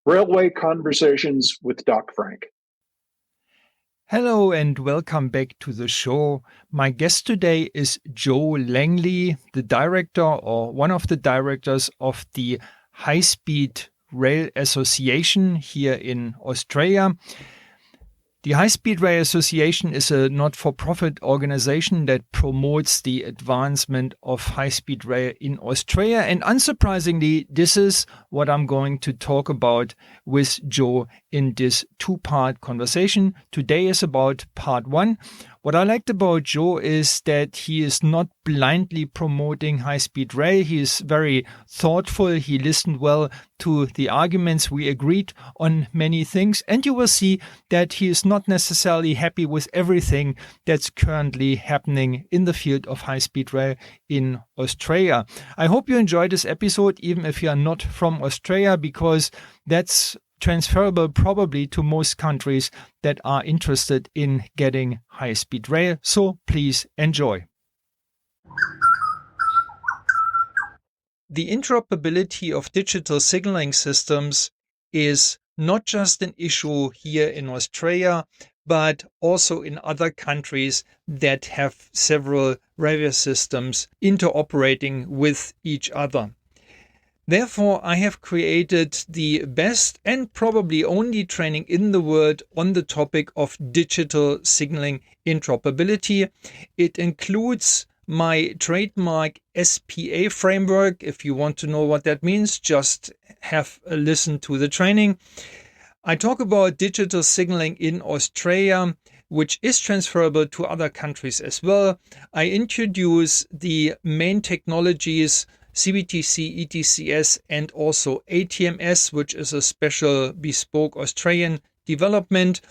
Railway Conversations with Doc Frank. Hello and welcome back to the show. My guest today is Joe Langley, the director or one of the directors of the High Speed Rail Association here in Australia. The High Speed Rail Association is a not-for-profit organization that promotes the advancement of high-speed rail in Australia. And unsurprisingly, this is what I'm going to talk about with Joe in this two-part conversation. Today is about part one. What I liked about Joe is that he is not blindly promoting high-speed rail. He is very thoughtful. He listened well to the arguments. We agreed on many things. And you will see that he is not necessarily happy with everything that's currently happening in the field of high-speed rail in Australia. I hope you enjoyed this episode, even if you are not from Australia, because that's transferable probably to most countries that are interested in getting high-speed rail. So please enjoy. The interoperability of digital signaling systems is not just an issue here in Australia, but also in other countries that have several railway systems interoperating with each other. Therefore, I have created the best and probably only training in the world on the topic of digital signaling interoperability. It includes my trademark SPA framework. If you want to know what that means, just have a listen to the training. I talk about digital signaling in Australia, which is transferable to other countries as well. I introduce the main technologies CBTC, ETCS, and also ATMS, which is a special bespoke Australian development.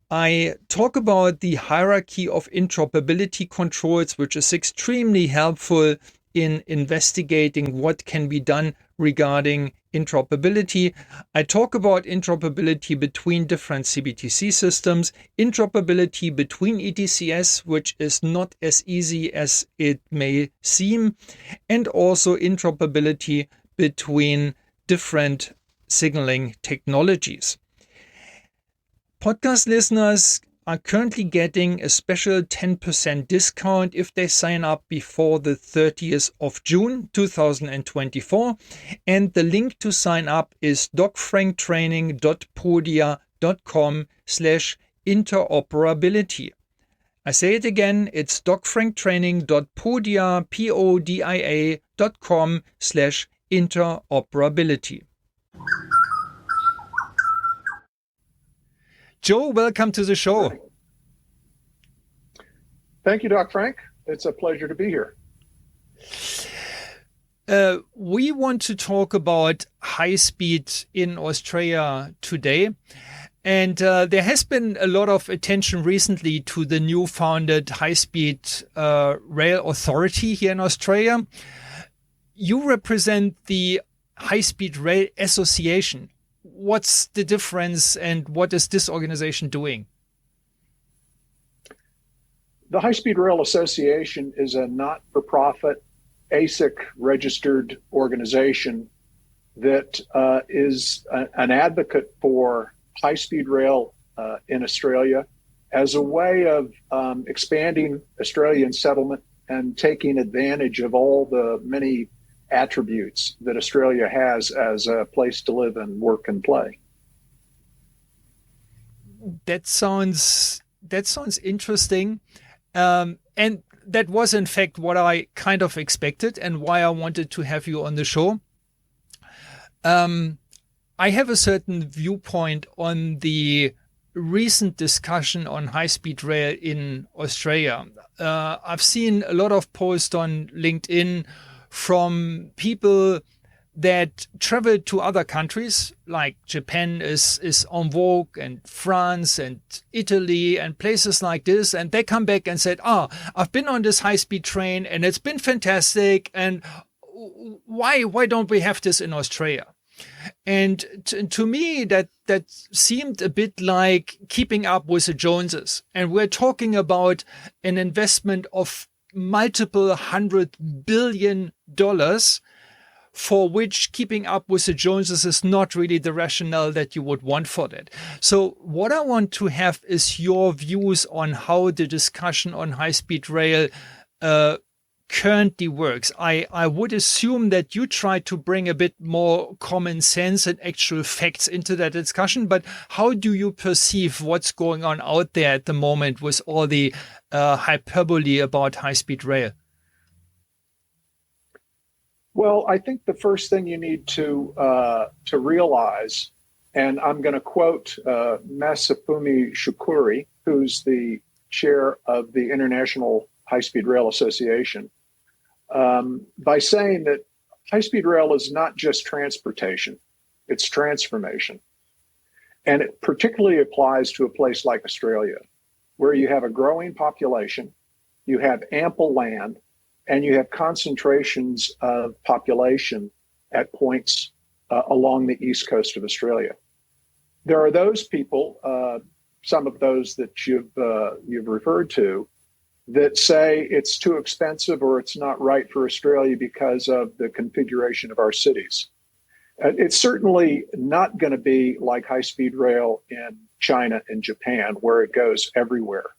I talk about the hierarchy of interoperability controls, which is extremely helpful in investigating what can be done regarding interoperability. I talk about interoperability between different CBTC systems, interoperability between ETCS, which is not as easy as it may seem, and also interoperability between different signaling technologies. Podcast listeners are currently getting a special 10% discount if they sign up before the 30th of June 2024. And the link to sign up is docfranktraining.podia.com/interoperability. I say it again, it's docfranktraining.podia.com/interoperability. Joe, welcome to the show. Thank you, Doc Frank. It's a pleasure to be here. We want to talk about high speed in Australia today. And there has been a lot of attention recently to the new founded High Speed Rail Authority here in Australia. You represent the High Speed Rail Association. What's the difference and what is this organization doing? The High Speed Rail Association is a not-for-profit ASIC registered organization that is an advocate for high-speed rail in Australia as a way of expanding Australian settlement and taking advantage of all the many attributes that Australia has as a place to live and work and play. That sounds interesting. And that was in fact what I kind of expected and why I wanted to have you on the show. I have a certain viewpoint on the recent discussion on high-speed rail in Australia. I've seen a lot of posts on LinkedIn from people that travel to other countries, like Japan is en vogue, and France and Italy and places like this. And they come back and said, I've been on this high-speed train and it's been fantastic. And why don't we have this in Australia? And to me, that seemed a bit like keeping up with the Joneses. And we're talking about an investment of multiple $100 billion for which keeping up with the Joneses is not really the rationale that you would want for that. So what I want to have is your views on how the discussion on high-speed rail currently works. I would assume that you try to bring a bit more common sense and actual facts into that discussion, but how do you perceive what's going on out there at the moment with all the hyperbole about high-speed rail? Well, I think the first thing you need to realize, and I'm going to quote Masafumi Shukuri, who's the chair of the International High-Speed Rail Association, by saying that high-speed rail is not just transportation, it's transformation. And it particularly applies to a place like Australia, where you have a growing population, you have ample land, and you have concentrations of population at points along the east coast of Australia. There are those people, some of those that you've referred to, that say it's too expensive or it's not right for Australia because of the configuration of our cities. It's certainly not going to be like high-speed rail in China and Japan, where it goes everywhere.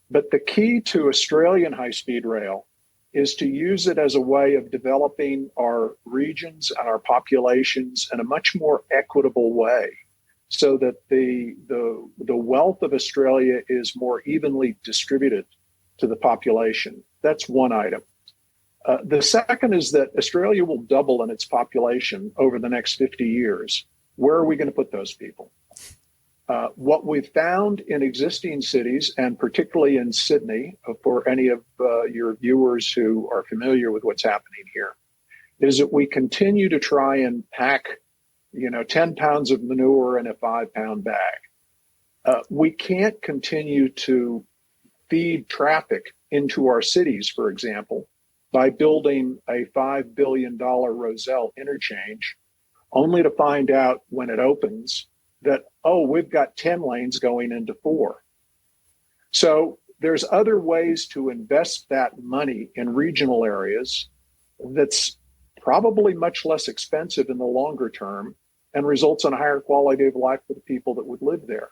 But the key to Australian high-speed rail is to use it as a way of developing our regions and our populations in a much more equitable way, so that the wealth of Australia is more evenly distributed to the population. That's one item. The second is that Australia will double in its population over the next 50 years. Where are we going to put those people? What we've found in existing cities, and particularly in Sydney, for any of your viewers who are familiar with what's happening here, is that we continue to try and pack, 10 pounds of manure in a 5-pound bag. We can't continue to feed traffic into our cities, for example, by building a $5 billion Rozelle interchange, only to find out when it opens that, we've got 10 lanes going into 4. So there's other ways to invest that money in regional areas that's probably much less expensive in the longer term and results in a higher quality of life for the people that would live there.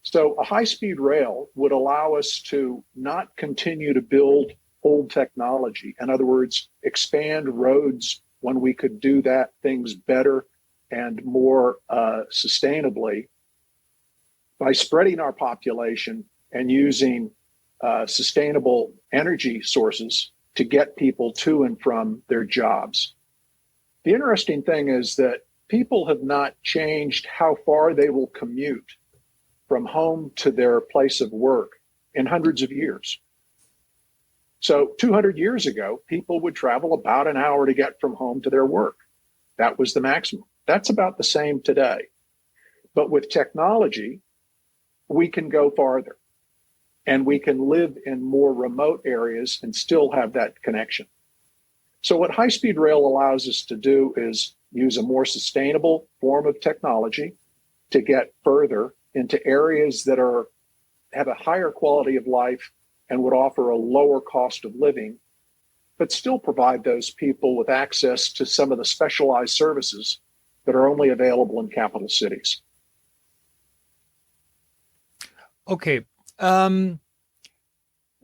So a high-speed rail would allow us to not continue to build old technology. In other words, expand roads when we could do things better and more sustainably by spreading our population and using sustainable energy sources to get people to and from their jobs. The interesting thing is that people have not changed how far they will commute from home to their place of work in hundreds of years. So 200 years ago, people would travel about an hour to get from home to their work. That was the maximum. That's about the same today. But with technology, we can go farther and we can live in more remote areas and still have that connection. So what high-speed rail allows us to do is use a more sustainable form of technology to get further into areas that have a higher quality of life and would offer a lower cost of living, but still provide those people with access to some of the specialized services that are only available in capital cities. Okay.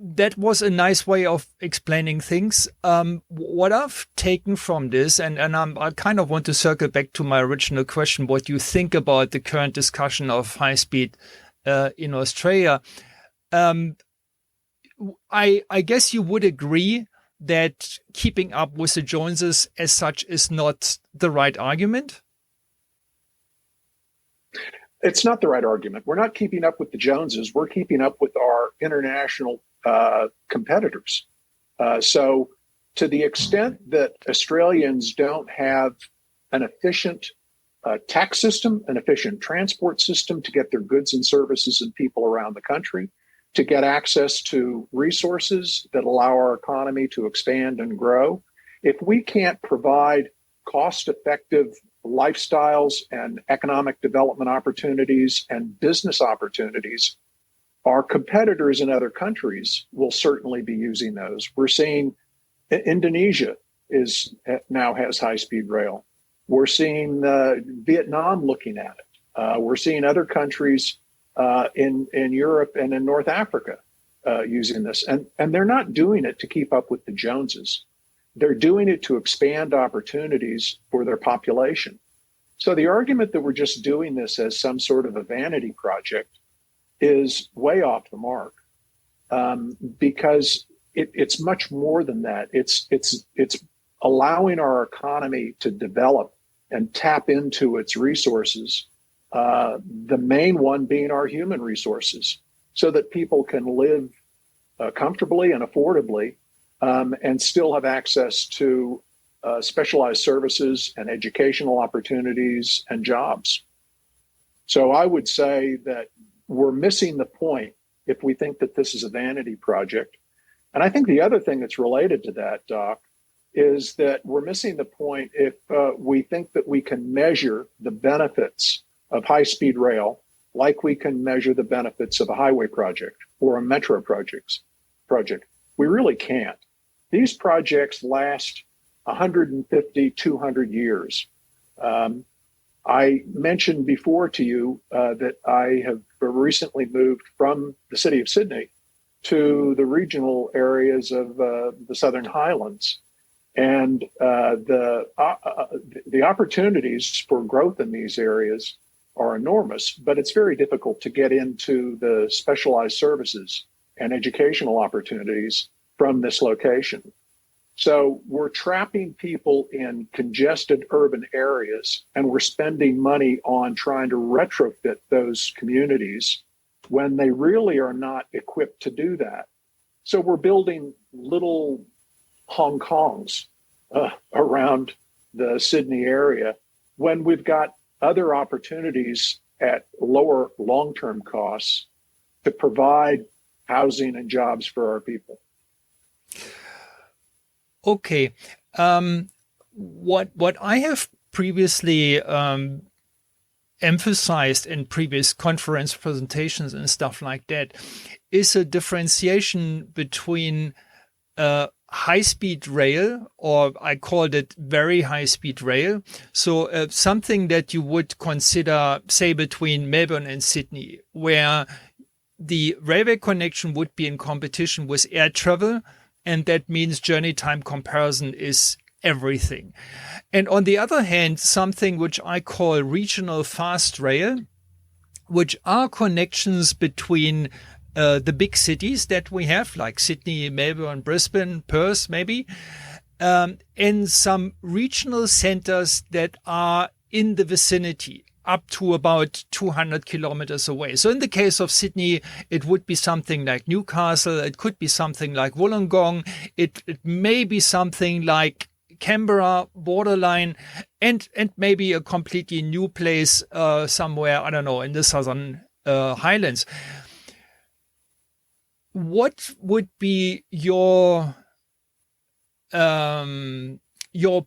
That was a nice way of explaining things. What I've taken from this, and I kind of want to circle back to my original question, what you think about the current discussion of high speed in Australia. I guess you would agree that keeping up with the Joneses as such is not the right argument? It's not the right argument. We're not keeping up with the Joneses. We're keeping up with our international competitors. So to the extent that Australians don't have an efficient tax system, an efficient transport system to get their goods and services and people around the country, to get access to resources that allow our economy to expand and grow, if we can't provide cost-effective lifestyles and economic development opportunities and business opportunities, our competitors in other countries will certainly be using those. We're seeing Indonesia is now has high-speed rail. We're seeing Vietnam looking at it. We're seeing other countries in Europe and in North Africa using this, and they're not doing it to keep up with the Joneses. They're doing it to expand opportunities for their population. So the argument that we're just doing this as some sort of a vanity project is way off the mark, because it's much more than that. It's allowing our economy to develop and tap into its resources, the main one being our human resources, so that people can live comfortably and affordably, and still have access to specialized services and educational opportunities and jobs. So I would say that we're missing the point if we think that this is a vanity project. And I think the other thing that's related to that, Doc, is that we're missing the point if we think that we can measure the benefits of high-speed rail like we can measure the benefits of a highway project or a metro project. We really can't. These projects last 150, 200 years. I mentioned before to you that I have recently moved from the city of Sydney to the regional areas of the Southern Highlands. And the opportunities for growth in these areas are enormous, but it's very difficult to get into the specialized services and educational opportunities from this location. So we're trapping people in congested urban areas, and we're spending money on trying to retrofit those communities when they really are not equipped to do that. So we're building little Hong Kongs around the Sydney area when we've got other opportunities at lower long-term costs to provide housing and jobs for our people. Okay. What I have previously emphasized in previous conference presentations and stuff like that is a differentiation between high-speed rail, or I called it very high-speed rail. So something that you would consider, say, between Melbourne and Sydney, where the railway connection would be in competition with air travel, and that means journey time comparison is everything. And on the other hand, something which I call regional fast rail, which are connections between the big cities that we have, like Sydney, Melbourne, Brisbane, Perth, maybe, and some regional centers that are in the vicinity, up to about 200 kilometers away. So in the case of Sydney, it would be something like Newcastle. It could be something like Wollongong. It may be something like Canberra borderline, and maybe a completely new place somewhere, I don't know, in the Southern Highlands. What would be your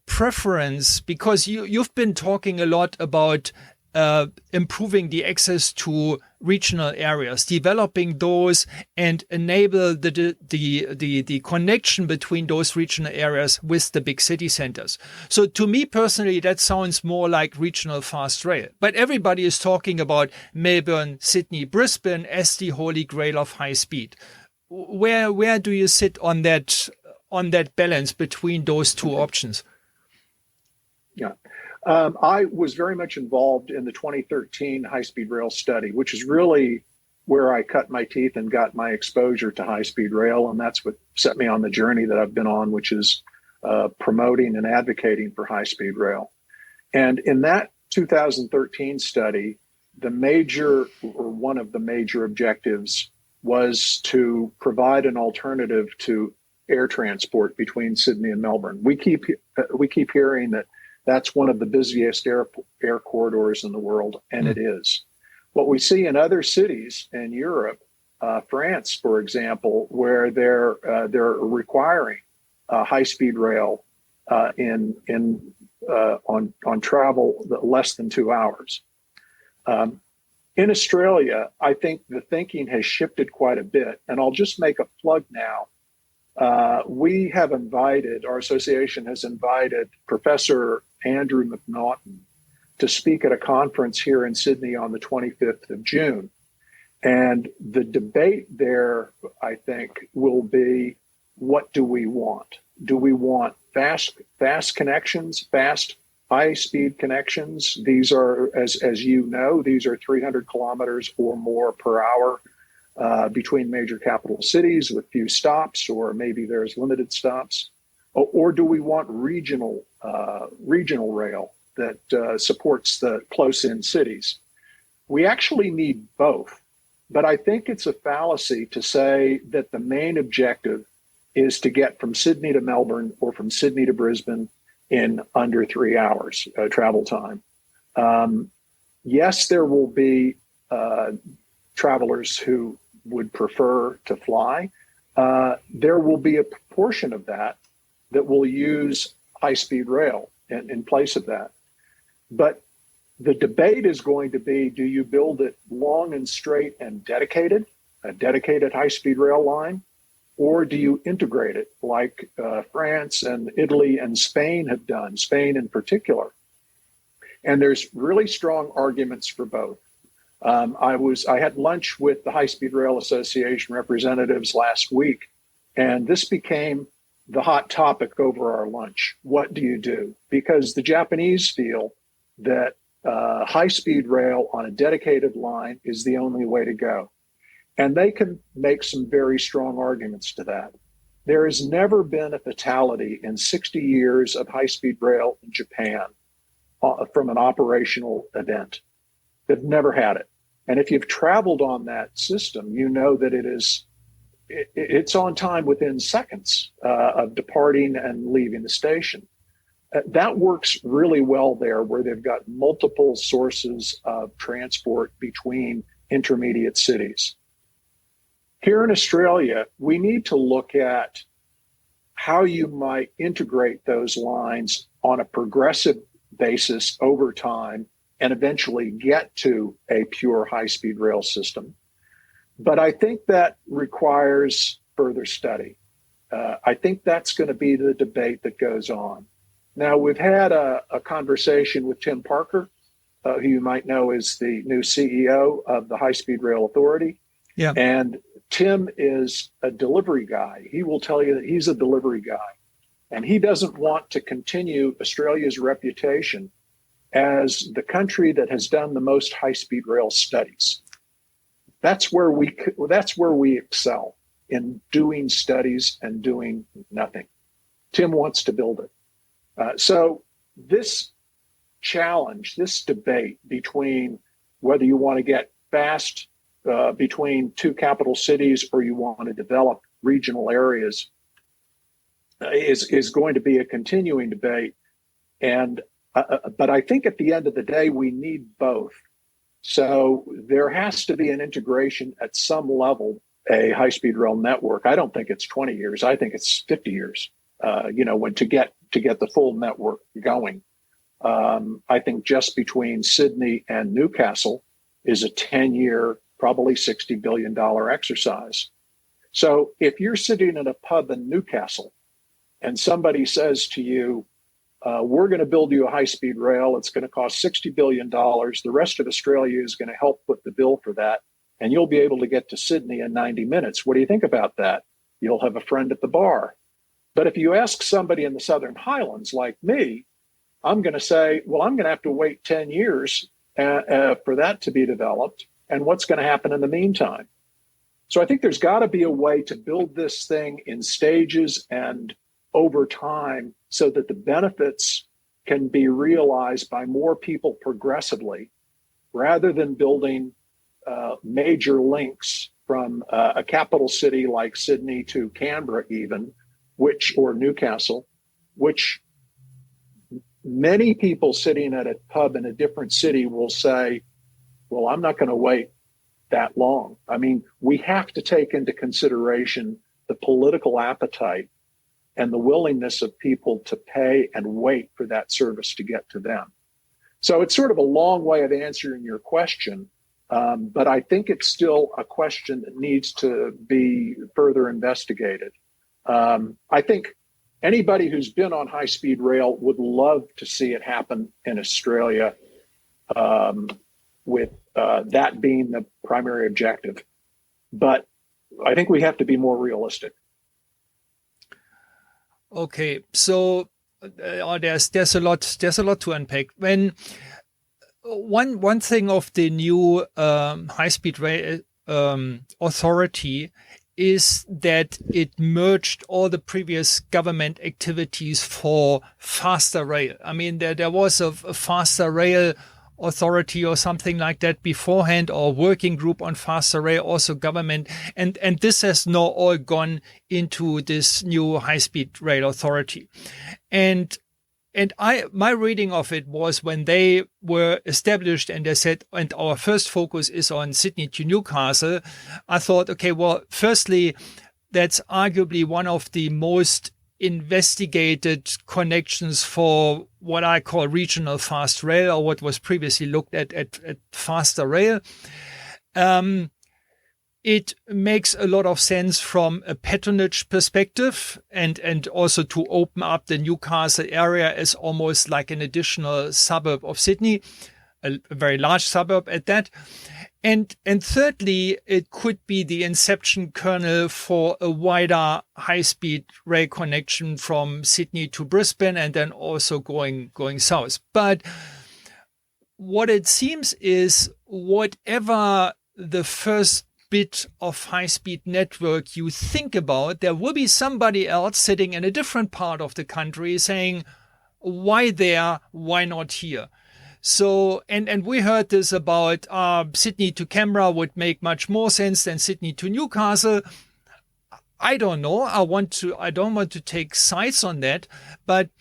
preference? Because you've been talking a lot about improving the access to regional areas, developing those, and enable the connection between those regional areas with the big city centers. So to me personally, that sounds more like regional fast rail. But everybody is talking about Melbourne, Sydney, Brisbane as the holy grail of high speed. Where do you sit on that balance between those two options? Yeah. I was very much involved in the 2013 high-speed rail study, which is really where I cut my teeth and got my exposure to high-speed rail. And that's what set me on the journey that I've been on, which is promoting and advocating for high-speed rail. And in that 2013 study, one of the major objectives was to provide an alternative to air transport between Sydney and Melbourne. We keep hearing that that's one of the busiest air corridors in the world, and it is. What we see in other cities in Europe, France, for example, where they're requiring high-speed rail on travel less than 2 hours. In Australia, I think the thinking has shifted quite a bit, and I'll just make a plug now We have invited, our association has invited Professor Andrew McNaughton to speak at a conference here in Sydney on the 25th of June. And the debate there, I think, will be, what do we want? Do we want fast connections, fast high-speed connections? These are, as you know, these are 300 kilometers or more per hour between major capital cities with few stops, or maybe there's limited stops. Or do we want regional rail that supports the close-in cities? We actually need both. But I think it's a fallacy to say that the main objective is to get from Sydney to Melbourne or from Sydney to Brisbane in under 3 hours travel time. Yes, there will be travelers who would prefer to fly. There will be a proportion of that will use high-speed rail in place of that. But the debate is going to be, do you build it long and straight and dedicated, a dedicated high-speed rail line, or do you integrate it like France and Italy and Spain have done, Spain in particular? And there's really strong arguments for both. I had lunch with the High Speed Rail Association representatives last week, and this became the hot topic over our lunch. What do you do? Because the Japanese feel that high-speed rail on a dedicated line is the only way to go. And they can make some very strong arguments to that. There has never been a fatality in 60 years of high-speed rail in Japan from an operational event. They've never had it. And if you've traveled on that system, you know that it's on time within seconds of departing and leaving the station. That works really well there, where they've got multiple sources of transport between intermediate cities. Here in Australia, we need to look at how you might integrate those lines on a progressive basis over time and eventually get to a pure high-speed rail system. But I think that requires further study. I think that's going to be the debate that goes on. Now, we've had a conversation with Tim Parker, who you might know is the new CEO of the High Speed Rail Authority. Yeah. And Tim is a delivery guy. He will tell you that he's a delivery guy. And he doesn't want to continue Australia's reputation as the country that has done the most high-speed rail studies. That's where we excel, in doing studies and doing nothing. Tim wants to build it. So this challenge, this debate between whether you want to get fast between two capital cities or you want to develop regional areas is going to be a continuing debate. And but I think at the end of the day, we need both. So there has to be an integration at some level, a high-speed rail network. I don't think it's 20 years. I think it's 50 years. When to get the full network going. I think just between Sydney and Newcastle is a 10-year, probably $60 billion exercise. So if you're sitting in a pub in Newcastle and somebody says to you, we're going to build you a high-speed rail, it's going to cost $60 billion, the rest of Australia is going to help put the bill for that, and you'll be able to get to Sydney in 90 minutes. What do you think about that? You'll have a friend at the bar. But if you ask somebody in the Southern Highlands like me, I'm going to say, well, I'm going to have to wait 10 years for that to be developed. And what's going to happen in the meantime? So I think there's got to be a way to build this thing in stages and over time so that the benefits can be realized by more people progressively, rather than building major links from a capital city like Sydney to Canberra even, or Newcastle, which many people sitting at a pub in a different city will say, well, I'm not going to wait that long. I mean, we have to take into consideration the political appetite and the willingness of people to pay and wait for that service to get to them. So it's sort of a long way of answering your question, but I think it's still a question that needs to be further investigated. I think anybody who's been on high-speed rail would love to see it happen in Australia, with that being the primary objective. But I think we have to be more realistic. Okay, so there's a lot to unpack. When one thing of the new high-speed rail authority is that it merged all the previous government activities for faster rail. I mean, there was a faster rail authority or something like that beforehand, or working group on faster rail, also government, and this has now all gone into this new high-speed rail authority. And my reading of it was, when they were established and they said, and our first focus is on Sydney to Newcastle, I thought, okay, well, firstly, that's arguably one of the most investigated connections for what I call regional fast rail, or what was previously looked at faster rail. It makes a lot of sense from a patronage perspective, and also to open up the Newcastle area as almost like an additional suburb of Sydney, a very large suburb at that. And thirdly, it could be the inception kernel for a wider high-speed rail connection from Sydney to Brisbane, and then also going south. But what it seems is, whatever the first bit of high-speed network you think about, there will be somebody else sitting in a different part of the country saying, why there, why not here? So, and we heard this about Sydney to Canberra would make much more sense than Sydney to Newcastle. I don't know. I don't want to take sides on that. But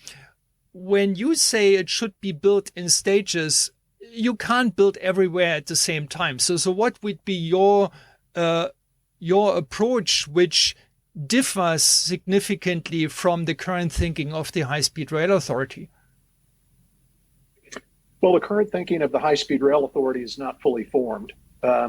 when you say it should be built in stages, you can't build everywhere at the same time. So what would be your approach, which differs significantly from the current thinking of the High-Speed Rail Authority? Well, the current thinking of the High-Speed Rail Authority is not fully formed,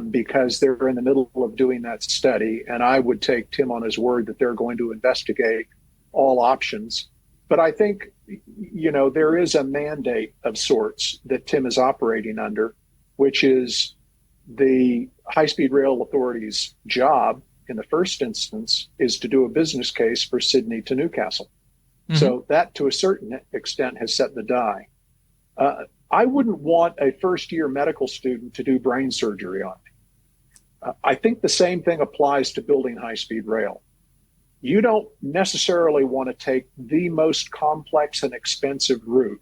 because they're in the middle of doing that study. And I would take Tim on his word that they're going to investigate all options. But I think, there is a mandate of sorts that Tim is operating under, which is the High-Speed Rail Authority's job in the first instance is to do a business case for Sydney to Newcastle. Mm-hmm. So that, to a certain extent, has set the die. I wouldn't want a first-year medical student to do brain surgery on me. I think the same thing applies to building high-speed rail. You don't necessarily want to take the most complex and expensive route.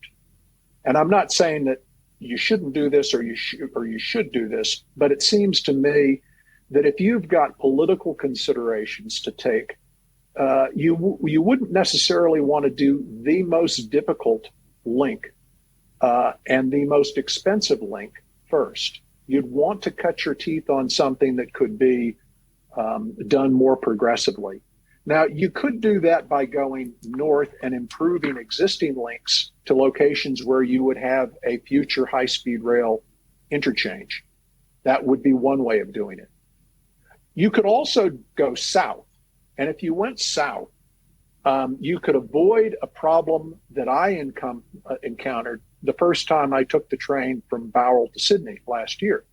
And I'm not saying that you shouldn't do this or you should do this, but it seems to me that if you've got political considerations to take, you wouldn't necessarily want to do the most difficult link and the most expensive link first. You'd want to cut your teeth on something that could be done more progressively. Now, you could do that by going north and improving existing links to locations where you would have a future high-speed rail interchange. That would be one way of doing it. You could also go south. And if you went south, you could avoid a problem that I encountered the first time I took the train from Bowral to Sydney last year.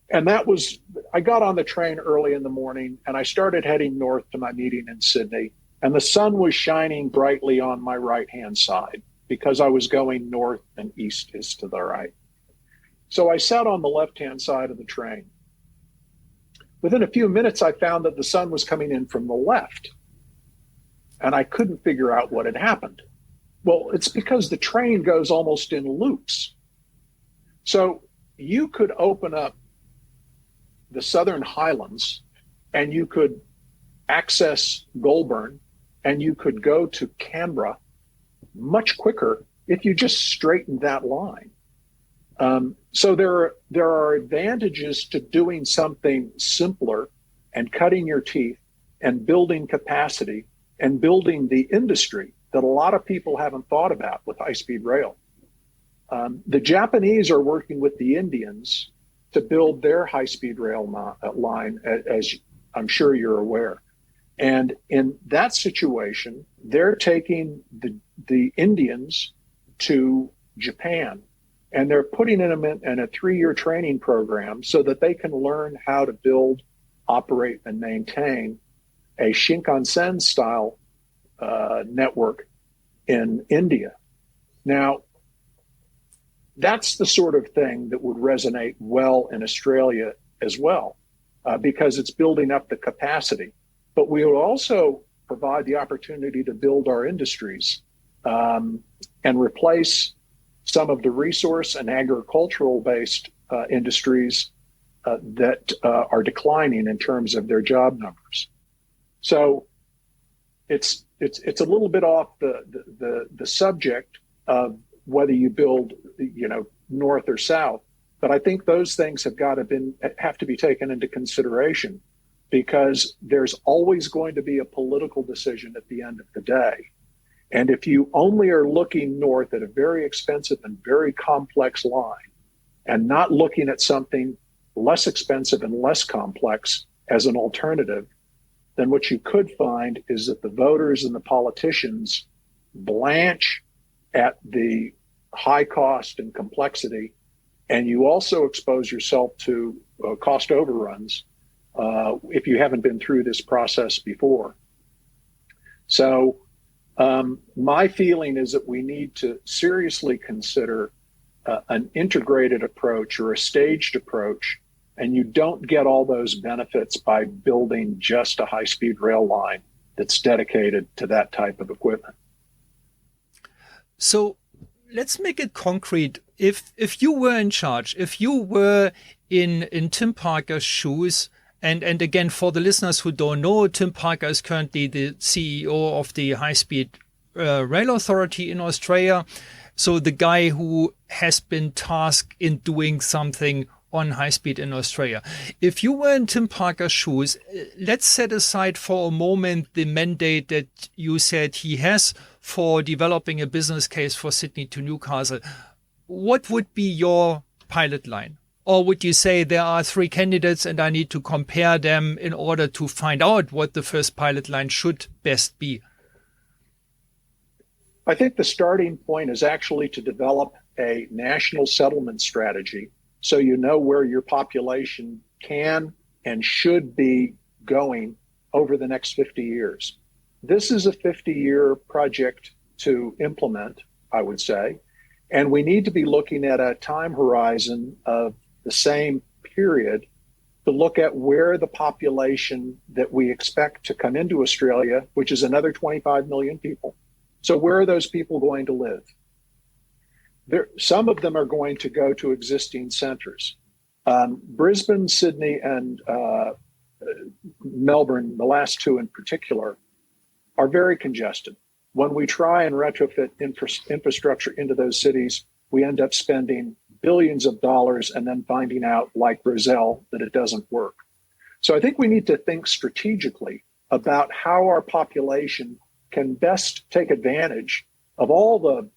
And that was, I got on the train early in the morning and I started heading north to my meeting in Sydney. And the sun was shining brightly on my right-hand side because I was going north and east is to the right. So I sat on the left-hand side of the train. Within a few minutes, I found that the sun was coming in from the left. And I couldn't figure out what had happened. Well, it's because the train goes almost in loops. So you could open up the Southern Highlands and you could access Goulburn and you could go to Canberra much quicker if you just straightened that line. So there are advantages to doing something simpler and cutting your teeth and building capacity and building the industry that a lot of people haven't thought about with high-speed rail. The Japanese are working with the Indians to build their high-speed rail line, as I'm sure you're aware. And in that situation, they're taking the Indians to Japan, and they're putting them in a 3-year training program so that they can learn how to build, operate, and maintain a Shinkansen style network in India. Now, that's the sort of thing that would resonate well in Australia as well, because it's building up the capacity. But we will also provide the opportunity to build our industries and replace some of the resource and agricultural based industries that are declining in terms of their job numbers. So it's a little bit off the subject of whether you build, north or south, but I think those things have to be taken into consideration, because there's always going to be a political decision at the end of the day. And if you only are looking north at a very expensive and very complex line and not looking at something less expensive and less complex as an alternative, then what you could find is that the voters and the politicians blanch at the high cost and complexity, and you also expose yourself to cost overruns if you haven't been through this process before. So my feeling is that we need to seriously consider an integrated approach or a staged approach, and you don't get all those benefits by building just a high-speed rail line that's dedicated to that type of equipment. So let's make it concrete. If you were in charge, if you were in Tim Parker's shoes, and again, for the listeners who don't know, Tim Parker is currently the CEO of the High-Speed Rail Authority in Australia. So the guy who has been tasked in doing something on high speed in Australia. If you were in Tim Parker's shoes, let's set aside for a moment the mandate that you said he has for developing a business case for Sydney to Newcastle. What would be your pilot line? Or would you say there are 3 candidates and I need to compare them in order to find out what the first pilot line should best be? I think the starting point is actually to develop a national settlement strategy so you know where your population can and should be going over the next 50 years. This is a 50-year project to implement, I would say, and we need to be looking at a time horizon of the same period to look at where the population that we expect to come into Australia, which is another 25 million people. So where are those people going to live? Some of them are going to go to existing centers. Brisbane, Sydney, and Melbourne, the last 2 in particular, are very congested. When we try and retrofit infrastructure into those cities, we end up spending billions of dollars and then finding out, like Brazil, that it doesn't work. So I think we need to think strategically about how our population can best take advantage of all the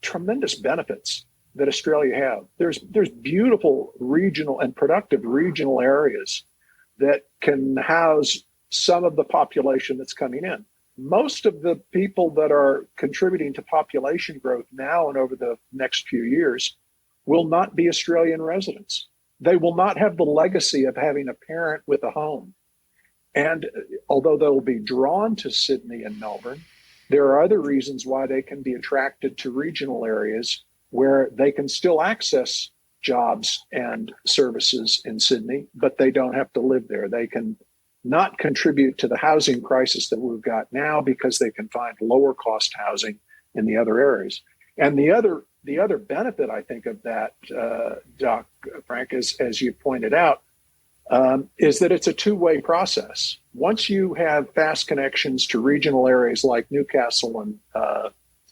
tremendous benefits that Australia have. There's beautiful regional and productive regional areas that can house some of the population that's coming in. Most of the people that are contributing to population growth now and over the next few years will not be Australian residents. They will not have the legacy of having a parent with a home. And although they'll be drawn to Sydney and Melbourne, there are other reasons why they can be attracted to regional areas where they can still access jobs and services in Sydney, but they don't have to live there. They can not contribute to the housing crisis that we've got now because they can find lower cost housing in the other areas. And the other benefit, I think, of that, Doc, Frank, is, as you pointed out, is that it's a two-way process. Once you have fast connections to regional areas like Newcastle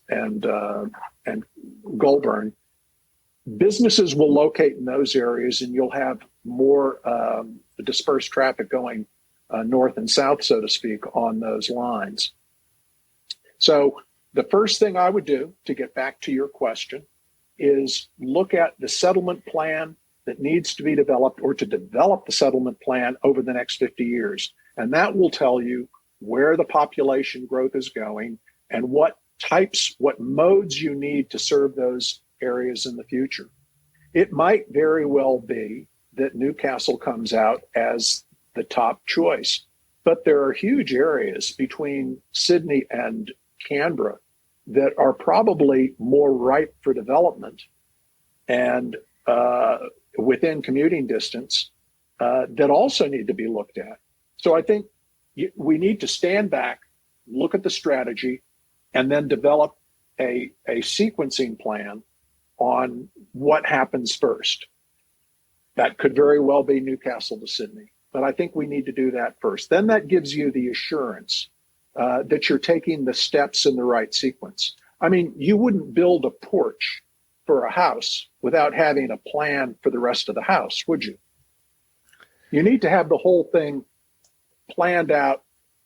and Goulburn, businesses will locate in those areas, and you'll have more dispersed traffic going north and south, so to speak, on those lines. So the first thing I would do, to get back to your question, is look at the settlement plan that needs to be developed, or to develop the settlement plan over the next 50 years. And that will tell you where the population growth is going and what modes you need to serve those areas in the future. It might very well be that Newcastle comes out as the top choice, but there are huge areas between Sydney and Canberra that are probably more ripe for development and within commuting distance that also need to be looked at. So I think we need to stand back, look at the strategy, and then develop a sequencing plan on what happens first. That could very well be Newcastle to Sydney, but I think we need to do that first. Then that gives you the assurance that you're taking the steps in the right sequence. I mean, you wouldn't build a porch for a house without having a plan for the rest of the house, would you? You need to have the whole thing planned out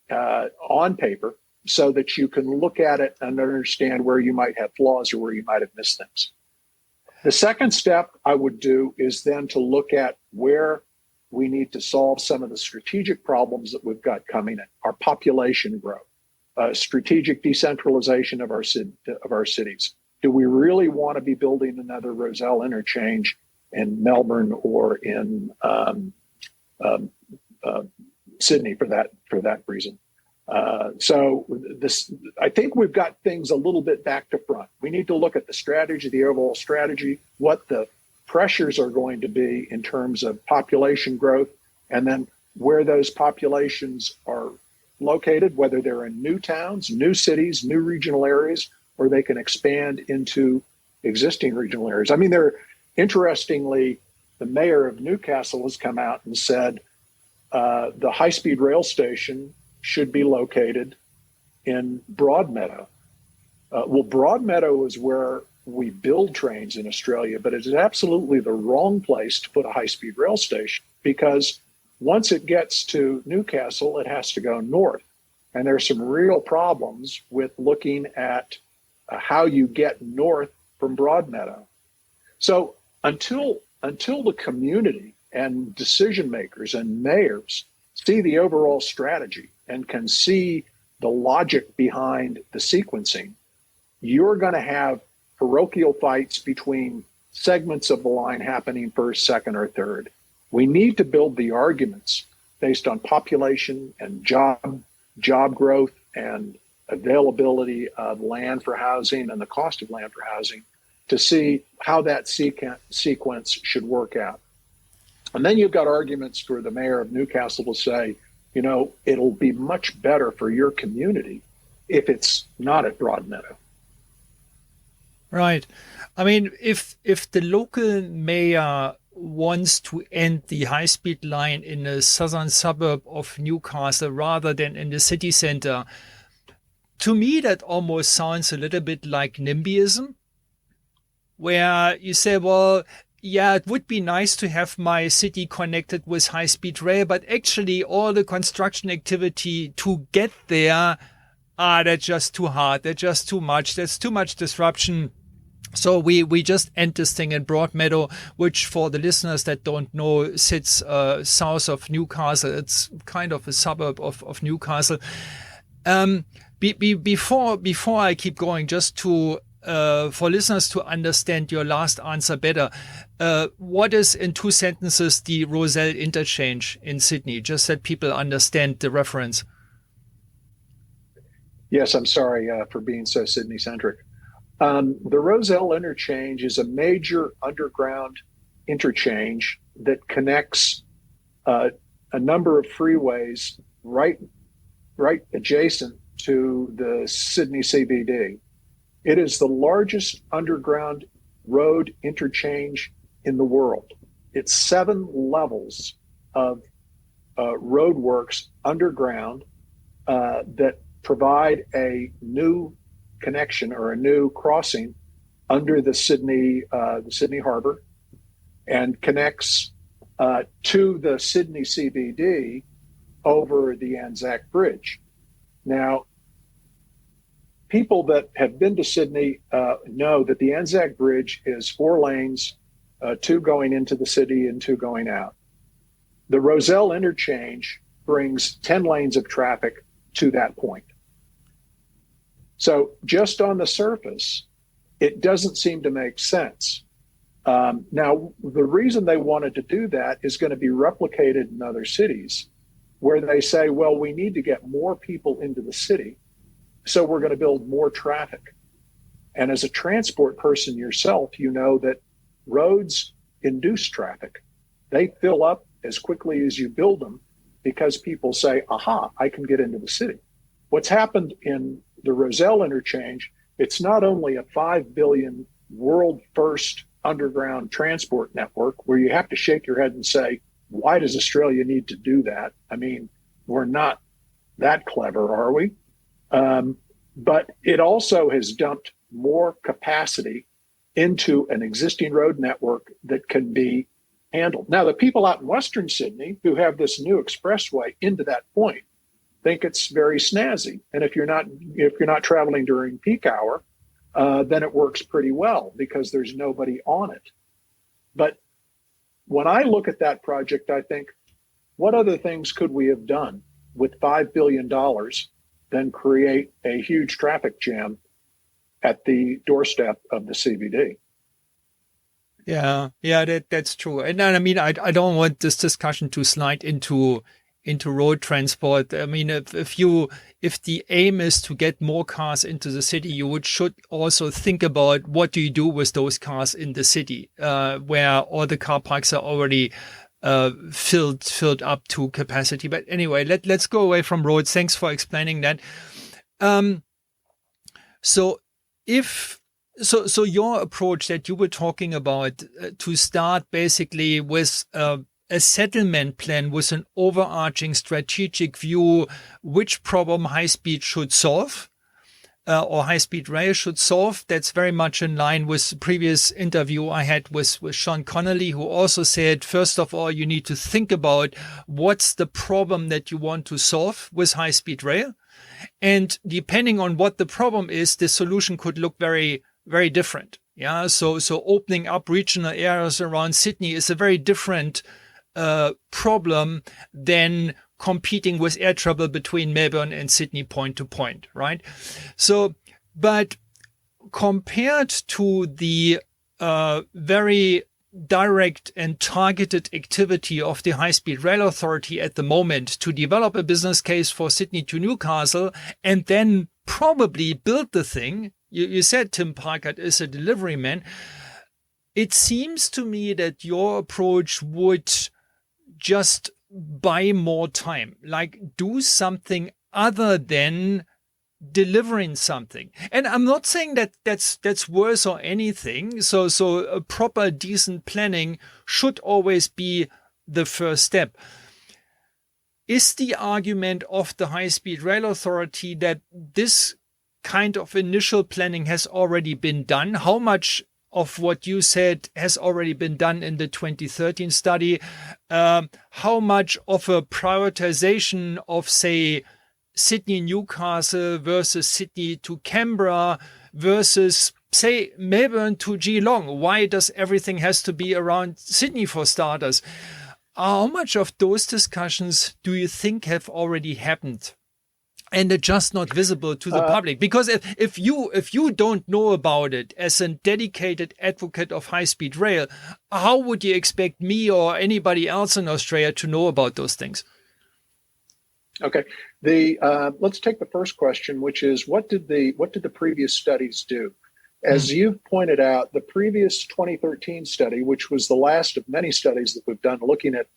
on paper so that you can look at it and understand where you might have flaws or where you might have missed things. The second step I would do is then to look at where we need to solve some of the strategic problems that we've got coming in, our population growth, strategic decentralization of our cities. Do we really want to be building another Rozelle interchange in Melbourne or in Sydney for that reason? I think we've got things a little bit back to front. We need to look at the strategy, the overall strategy, what the pressures are going to be in terms of population growth, and then where those populations are located, whether they're in new towns, new cities, new regional areas, or they can expand into existing regional areas. I mean, interestingly, the mayor of Newcastle has come out and said the high-speed rail station should be located in Broadmeadow. Well, Broadmeadow is where we build trains in Australia, but it is absolutely the wrong place to put a high-speed rail station because once it gets to Newcastle, it has to go north. And there's some real problems with looking at how you get north from Broadmeadow. So until the community and decision makers and mayors see the overall strategy and can see the logic behind the sequencing, you're going to have parochial fights between segments of the line happening first, second, or third. We need to build the arguments based on population and job growth and availability of land for housing and the cost of land for housing to see how that sequence should work out. And then you've got arguments for the mayor of Newcastle to say, you know, it'll be much better for your community if it's not at Broadmeadow. Right. I mean, if the local mayor wants to end the high-speed line in a southern suburb of Newcastle rather than in the city center, to me that almost sounds a little bit like NIMBYism, where you say, well, yeah, it would be nice to have my city connected with high-speed rail, but actually all the construction activity to get there, that's just too hard. That's just too much. There's too much disruption. So we just end this thing in Broadmeadow, which for the listeners that don't know sits south of Newcastle. It's kind of a suburb of Newcastle. Before I keep going, just to for listeners to understand your last answer better, what is in 2 sentences the Rozelle interchange in Sydney? Just that people understand the reference. Yes, I'm sorry for being so Sydney-centric. The Rozelle interchange is a major underground interchange that connects a number of freeways right adjacent to the Sydney CBD. It is the largest underground road interchange in the world. It's 7 levels of roadworks underground that provide a new connection or a new crossing under the Sydney Harbor and connects to the Sydney CBD over the Anzac Bridge. Now, people that have been to Sydney know that the Anzac Bridge is 4 lanes, 2 going into the city and 2 going out. The Rozelle interchange brings 10 lanes of traffic to that point. So just on the surface, it doesn't seem to make sense. Now, the reason they wanted to do that is going to be replicated in other cities where they say, well, we need to get more people into the city, so we're going to build more traffic. And as a transport person yourself, you know that roads induce traffic. They fill up as quickly as you build them because people say, aha, I can get into the city. What's happened in the Roselle interchange, it's not only a 5 billion world first underground transport network where you have to shake your head and say, why does Australia need to do that? I mean, we're not that clever, are we? But it also has dumped more capacity into an existing road network that can be handled. Now, the people out in Western Sydney who have this new expressway into that point think it's very snazzy. And if you're not traveling during peak hour, then it works pretty well because there's nobody on it. But when I look at that project, I think, what other things could we have done with $5 billion than create a huge traffic jam at the doorstep of the CBD? Yeah, that's true. And I mean, I don't want this discussion to slide into road transport. I mean, if the aim is to get more cars into the city, you should also think about what do you do with those cars in the city, where all the car parks are already filled up to capacity. But anyway, let's go away from roads. Thanks for explaining that. So your approach that you were talking about to start basically with a settlement plan with an overarching strategic view, which problem high-speed should solve, or high-speed rail should solve. That's very much in line with the previous interview I had with Sean Connolly, who also said, first of all, you need to think about what's the problem that you want to solve with high-speed rail. And depending on what the problem is, the solution could look very, very different. Yeah. So opening up regional areas around Sydney is a very different problem than competing with air travel between Melbourne and Sydney point to point, right? So, but compared to the very direct and targeted activity of the High-Speed Rail Authority at the moment to develop a business case for Sydney to Newcastle and then probably build the thing, you said Tim Parkert is a delivery man. It seems to me that your approach would just buy more time, like do something other than delivering something. And I'm not saying that that's worse or anything. So a proper, decent planning should always be the first step. Is the argument of the High-Speed Rail Authority that this kind of initial planning has already been done? How much of what you said has already been done in the 2013 study? How much of a prioritization of, say, Sydney, Newcastle versus Sydney to Canberra versus, say, Melbourne to Geelong? Why does everything has to be around Sydney for starters? How much of those discussions do you think have already happened and are just not visible to the public? Because if you don't know about it as a dedicated advocate of high-speed rail, how would you expect me or anybody else in Australia to know about those things? Okay. Let's take the first question, which is what did the previous studies do? As you've pointed out, the previous 2013 study, which was the last of many studies that we've done looking at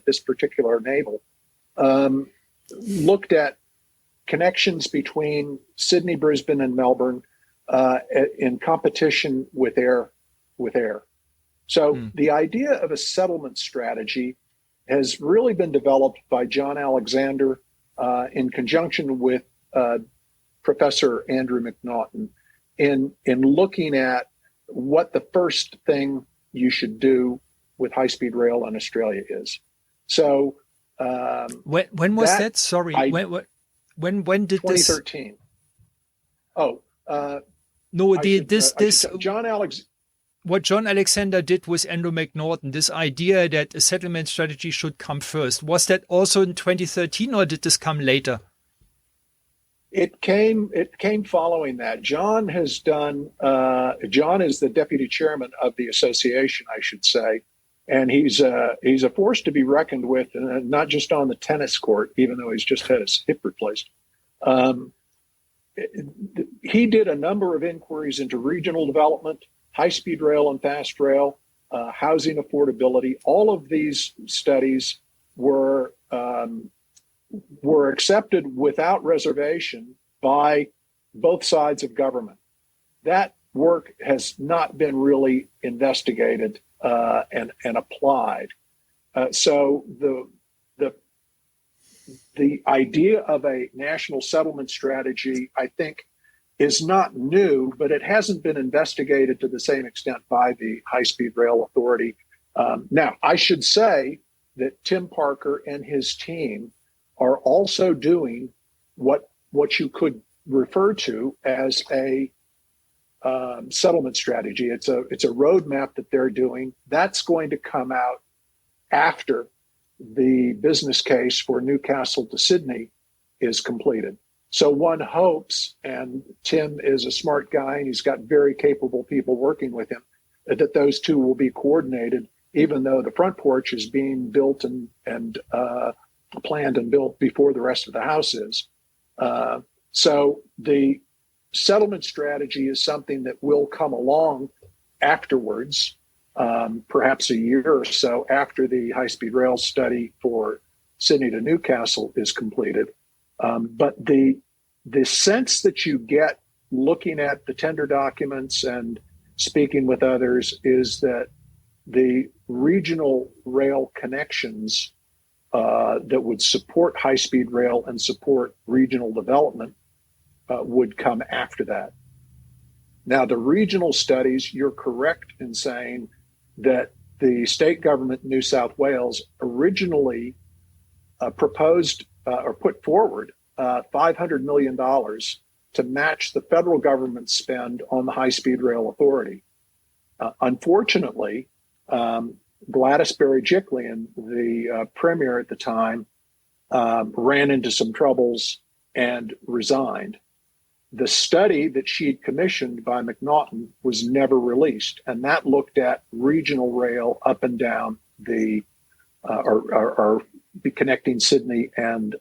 this particular naval, looked at connections between Sydney, Brisbane, and Melbourne in competition with air. So the idea of a settlement strategy has really been developed by John Alexander in conjunction with Professor Andrew McNaughton in looking at what the first thing you should do with high-speed rail in Australia is. So when was that? Sorry, when did 2013. This John Alex. What John Alexander did with Andrew McNaughton, this idea that a settlement strategy should come first, was that also in 2013 or did this come later? It came following that. John has done. John is the deputy chairman of the association, I should say, and he's a force to be reckoned with, not just on the tennis court, even though he's just had his hip replaced. He did a number of inquiries into regional development, high-speed rail and fast rail, housing affordability. All of these studies were accepted without reservation by both sides of government. That work has not been really investigated and applied. So the idea of a national settlement strategy, I think, is not new, but it hasn't been investigated to the same extent by the High-Speed Rail Authority. Now, I should say that Tim Parker and his team are also doing what you could refer to as a settlement strategy. It's a roadmap that they're doing. That's going to come out after the business case for Newcastle to Sydney is completed. So one hopes, and Tim is a smart guy and he's got very capable people working with him, that those two will be coordinated, even though the front porch is being built and planned and built before the rest of the house is. So the settlement strategy is something that will come along afterwards, perhaps a year or so after the high-speed rail study for Sydney to Newcastle is completed. But the sense that you get looking at the tender documents and speaking with others is that the regional rail connections that would support high-speed rail and support regional development would come after that. Now, the regional studies, you're correct in saying that the state government in New South Wales originally proposed or put forward $500 million to match the federal government spend on the High-Speed Rail Authority. Unfortunately, Gladys Berejiklian, the premier at the time, ran into some troubles and resigned. The study that she'd commissioned by McNaughton was never released, and that looked at regional rail up and down the or be connecting Sydney and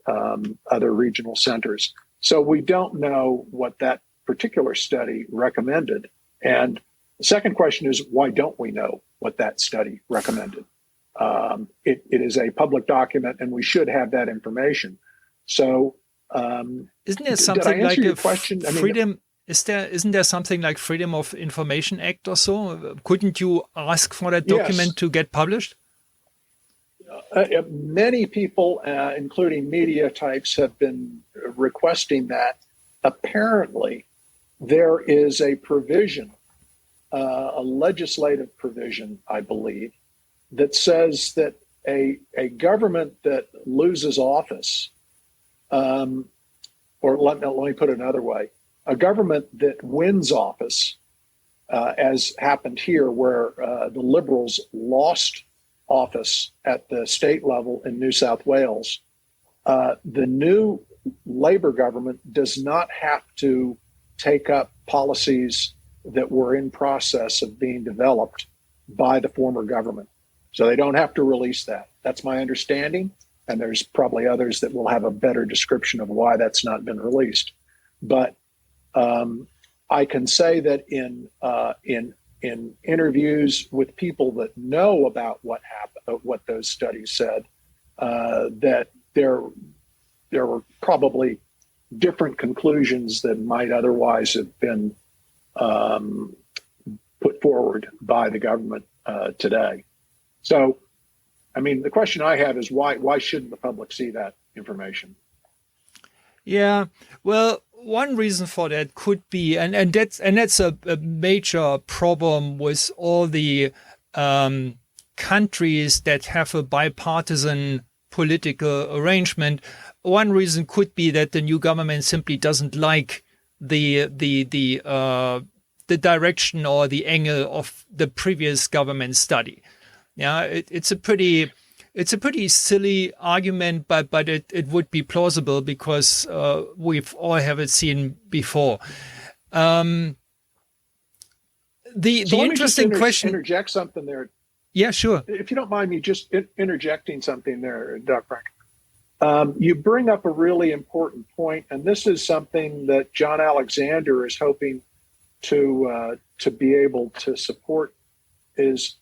other regional centers. So we don't know what that particular study recommended. And the second question is, why don't we know what that study recommended? It is a public document, and we should have that information. So, isn't there something like a freedom? Isn't there something like Freedom of Information Act or so? Couldn't you ask for that document to get published? Many people, including media types, have been requesting that. Apparently, there is a provision, a legislative provision, I believe, that says that a government that loses office, or let me put it another way, a government that wins office, as happened here, where the Liberals lost office at the state level in New South Wales, the new Labor government does not have to take up policies that were in process of being developed by the former government. So they don't have to release that. That's my understanding. And there's probably others that will have a better description of why that's not been released. But I can say that in interviews with people that know about what happened, what those studies said, that there were probably different conclusions that might otherwise have been put forward by the government today. So, I mean, the question I have is why shouldn't the public see that information? Yeah, well, one reason for that could be, and that's a major problem with all the countries that have a bipartisan political arrangement. One reason could be that the new government simply doesn't like the direction or the angle of the previous government study. Yeah, it's a pretty it's a pretty silly argument, but it would be plausible because we've all have it seen before. The let me just interesting question. Interject something there. Yeah, sure. If you don't mind me just interjecting something there, Dr. Frank. You bring up a really important point, and this is something that John Alexander is hoping to be able to support, is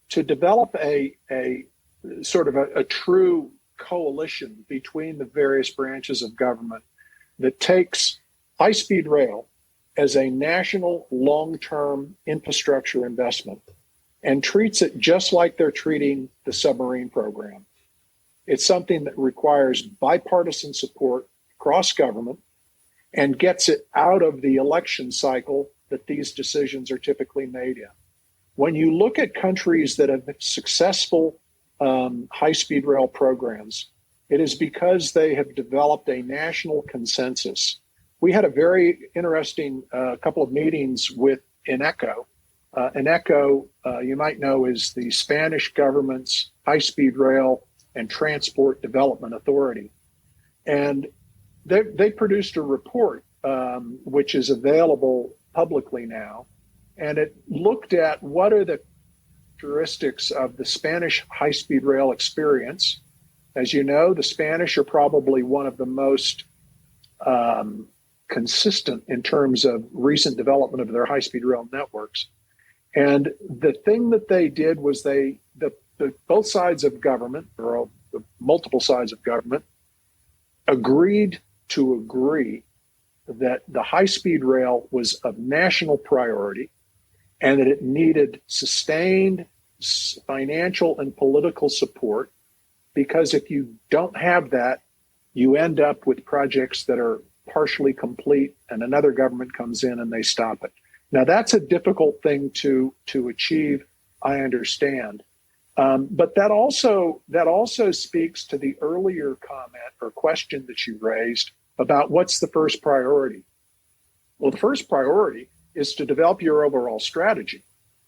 to develop a sort of a true coalition between the various branches of government that takes high-speed rail as a national long-term infrastructure investment and treats it just like they're treating the submarine program. It's something that requires bipartisan support across government and gets it out of the election cycle that these decisions are typically made in. When you look at countries that have successful high-speed rail programs, it is because they have developed a national consensus. We had a very interesting couple of meetings with INECO. INECO, you might know, is the Spanish government's high-speed rail and transport development authority. And they produced a report, which is available publicly now, and it looked at what are the characteristics of the Spanish high-speed rail experience. As you know, the Spanish are probably one of the most consistent in terms of recent development of their high-speed rail networks. And the thing that they did was both sides of government, or multiple sides of government, agreed to agree that the high-speed rail was of national priority and that it needed sustained financial and political support, because if you don't have that, you end up with projects that are partially complete and another government comes in and they stop it. Now, that's a difficult thing to achieve, I understand. But that also speaks to the earlier comment or question that you raised about what's the first priority. Well, the first priority is to develop your overall strategy.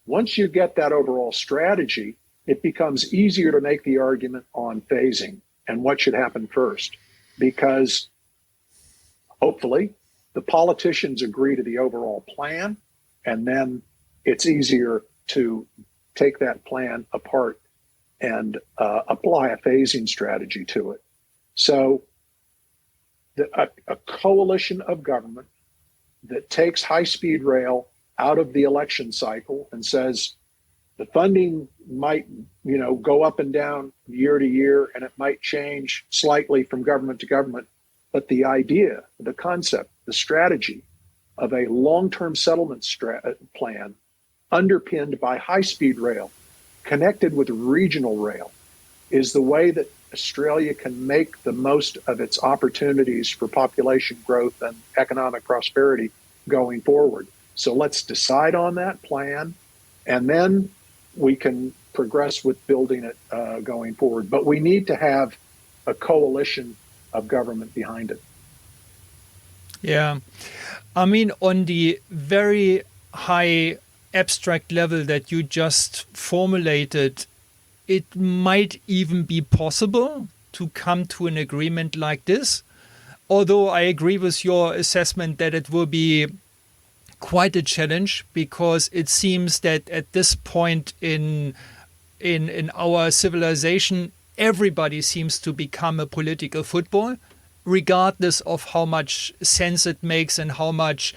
Once you get that overall strategy, it becomes easier to make the argument on phasing and what should happen first, because hopefully the politicians agree to the overall plan, and then it's easier to take that plan apart and apply a phasing strategy to it. So a coalition of government that takes high-speed rail out of the election cycle and says the funding might, go up and down year to year, and it might change slightly from government to government, but the idea, the concept, the strategy of a long-term settlement plan underpinned by high-speed rail, connected with regional rail, is the way that Australia can make the most of its opportunities for population growth and economic prosperity going forward. So let's decide on that plan, and then we can progress with building it going forward. But we need to have a coalition of government behind it. Yeah. I mean, on the very high abstract level that you just formulated, it might even be possible to come to an agreement like this. Although I agree with your assessment that it will be quite a challenge, because it seems that at this point in our civilization, everybody seems to become a political football, regardless of how much sense it makes and how much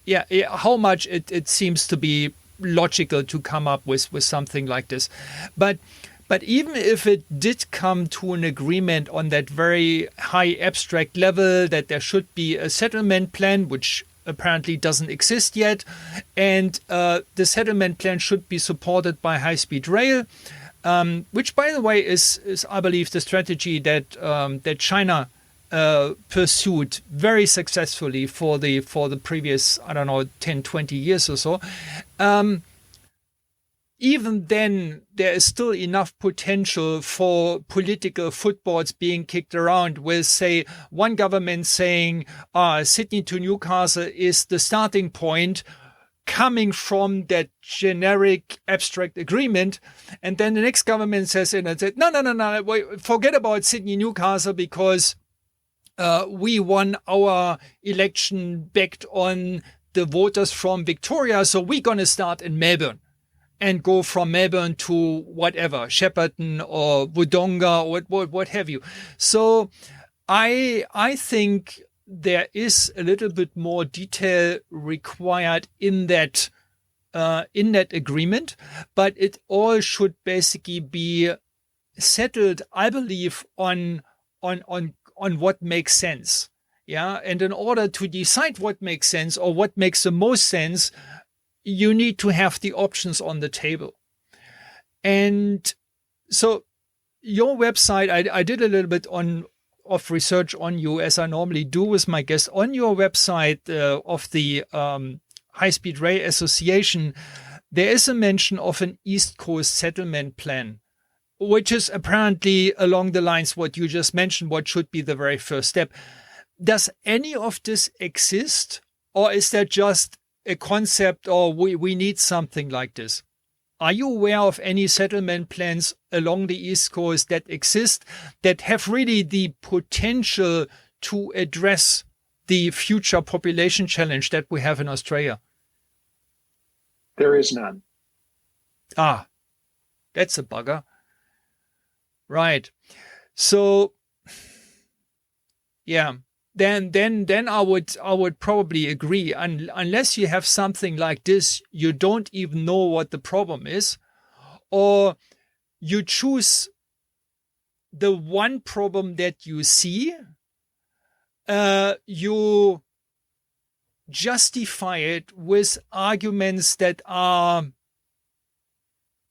it seems to be logical to come up with something like this. But even if it did come to an agreement on that very high abstract level that there should be a settlement plan, which apparently doesn't exist yet, and the settlement plan should be supported by high-speed rail, which, by the way, is I believe the strategy that China pursued very successfully for the previous, 10, 20 years or so. Even then, there is still enough potential for political footballs being kicked around with, say, one government saying Sydney to Newcastle is the starting point. coming from that generic abstract agreement. And then the next government says in and said, no, wait, forget about Sydney, Newcastle, because we won our election backed on the voters from Victoria. So we're going to start in Melbourne and go from Melbourne to whatever, Shepparton or Wodonga or what have you. So I think there is a little bit more detail required in that agreement, but it all should basically be settled, I believe, on what makes sense. Yeah. And in order to decide what makes sense or what makes the most sense, you need to have the options on the table. And so your website, I did a little bit of research on you, as I normally do with my guests. On your website of the High-Speed Rail Association, there is a mention of an East Coast settlement plan, which is apparently along the lines what you just mentioned, what should be the very first step. Does any of this exist, or is that just a concept, or we need something like this? Are you aware of any settlement plans along the East Coast that exist that have really the potential to address the future population challenge that we have in Australia? There is none. Ah, that's a bugger. Right. So, yeah. Then I would probably agree. Unless you have something like this, you don't even know what the problem is, or you choose the one problem that you see, you justify it with arguments that are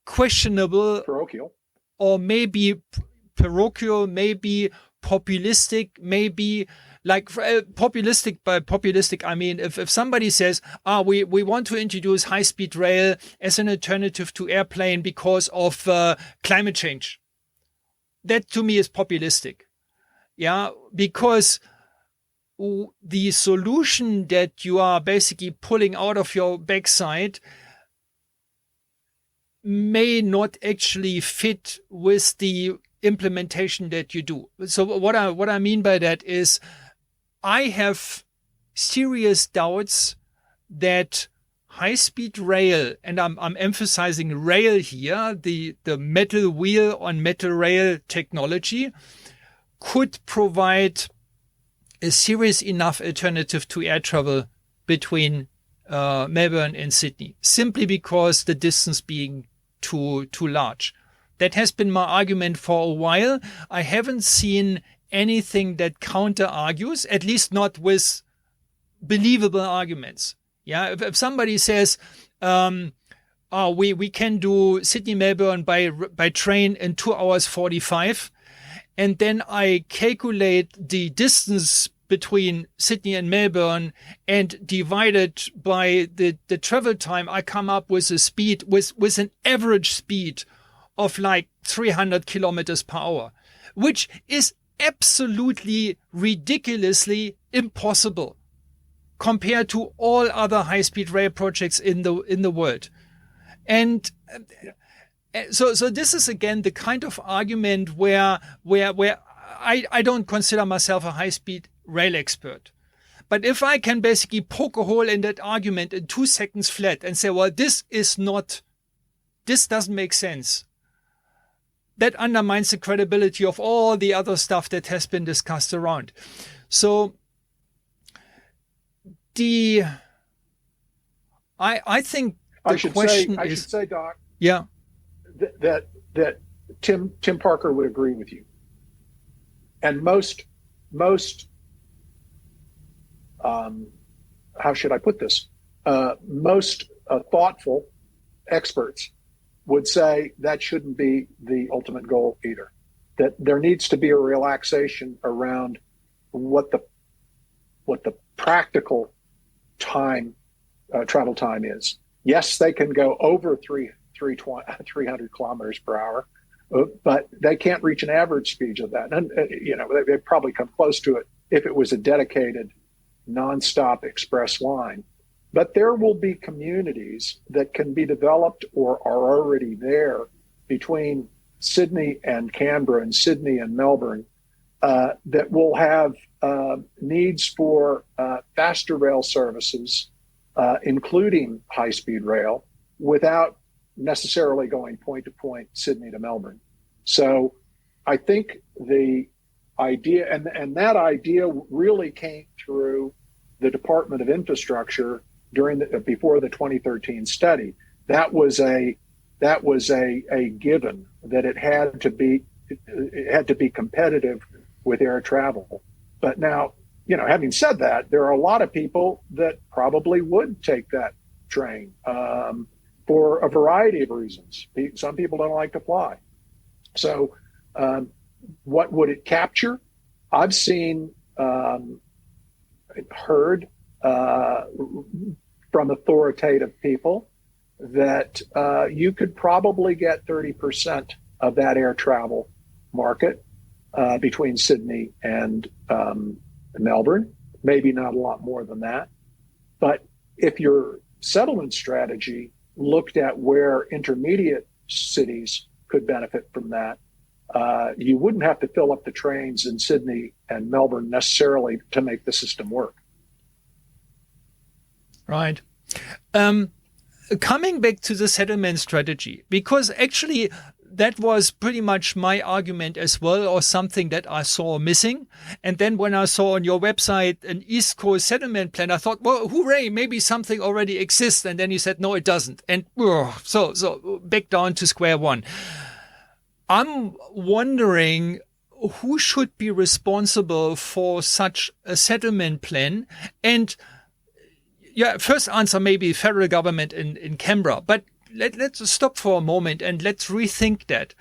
questionable, parochial, or maybe parochial, maybe populistic, maybe. Like populistic, by populistic, I mean, if somebody says, we want to introduce high-speed rail as an alternative to airplane because of climate change, that to me is populistic. Yeah, because the solution that you are basically pulling out of your backside may not actually fit with the implementation that you do. So what I mean by that is, I have serious doubts that high-speed rail, and I'm emphasizing rail here, the metal wheel on metal rail technology, could provide a serious enough alternative to air travel between Melbourne and Sydney, simply because the distance being too large. That has been my argument for a while. I haven't seen anything that counter argues, at least not with believable arguments. Yeah, if somebody says, we can do Sydney Melbourne by train in 2 hours 45, and then I calculate the distance between Sydney and Melbourne and divide it by the travel time, I come up with a speed with an average speed of like 300 kilometers per hour, which is absolutely ridiculously impossible compared to all other high-speed rail projects in the world. And so this is again the kind of argument where I don't consider myself a high-speed rail expert. But if I can basically poke a hole in that argument in 2 seconds flat and say, well, this doesn't make sense, that undermines the credibility of all the other stuff that has been discussed around. So I think the question is... I should say, Doc, yeah, that Tim Parker would agree with you. And most how should I put this? Most thoughtful experts would say that shouldn't be the ultimate goal either. That there needs to be a relaxation around what the practical time travel time is. Yes, they can go over 300 kilometers per hour, but they can't reach an average speed of that. And they'd probably come close to it if it was a dedicated, nonstop express line. But there will be communities that can be developed or are already there between Sydney and Canberra and Sydney and Melbourne that will have needs for faster rail services, including high-speed rail, without necessarily going point to point Sydney to Melbourne. So I think the idea, and that idea really came through the Department of Infrastructure before the 2013 study. That was a given that it had to be competitive with air travel. But now, having said that, there are a lot of people that probably would take that train for a variety of reasons. Some people don't like to fly. So what would it capture? I've seen, heard from authoritative people that you could probably get 30% of that air travel market between Sydney and Melbourne, maybe not a lot more than that. But if your settlement strategy looked at where intermediate cities could benefit from that, you wouldn't have to fill up the trains in Sydney and Melbourne necessarily to make the system work. Right. Coming back to the settlement strategy, because actually that was pretty much my argument as well, or something that I saw missing. And then when I saw on your website an East Coast settlement plan, I thought, well, hooray, maybe something already exists. And then you said, no, it doesn't. And so back down to square one. I'm wondering who should be responsible for such a settlement plan. And first answer, maybe federal government in Canberra. But let's stop for a moment and let's rethink that.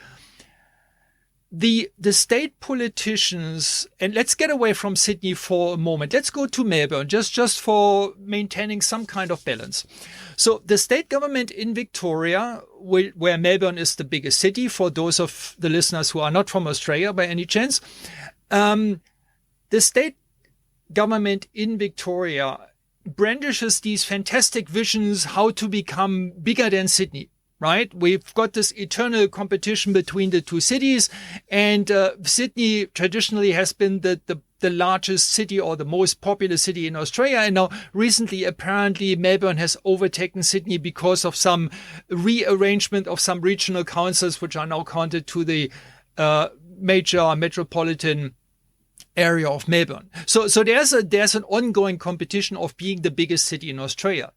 The state politicians, and let's get away from Sydney for a moment. Let's go to Melbourne, just for maintaining some kind of balance. So the state government in Victoria, where Melbourne is the biggest city, for those of the listeners who are not from Australia by any chance, the state government in Victoria brandishes these fantastic visions how to become bigger than Sydney, right? We've got this eternal competition between the two cities, and Sydney traditionally has been the largest city or the most popular city in Australia. And now recently, apparently, Melbourne has overtaken Sydney because of some rearrangement of some regional councils, which are now counted to the major metropolitan area of Melbourne. So there's an ongoing competition of being the biggest city in Australia.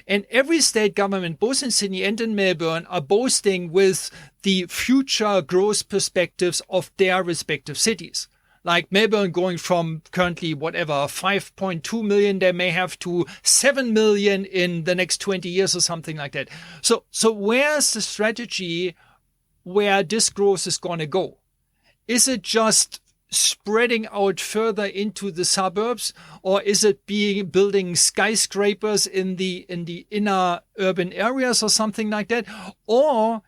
And every state government, both in Sydney and in Melbourne, are boasting with the future growth perspectives of their respective cities. Like Melbourne going from currently 5.2 million they may have to 7 million in the next 20 years or something like that. So where's the strategy where this growth is going to go? Is it just spreading out further into the suburbs, or is it building skyscrapers in the inner urban areas or something like that? Or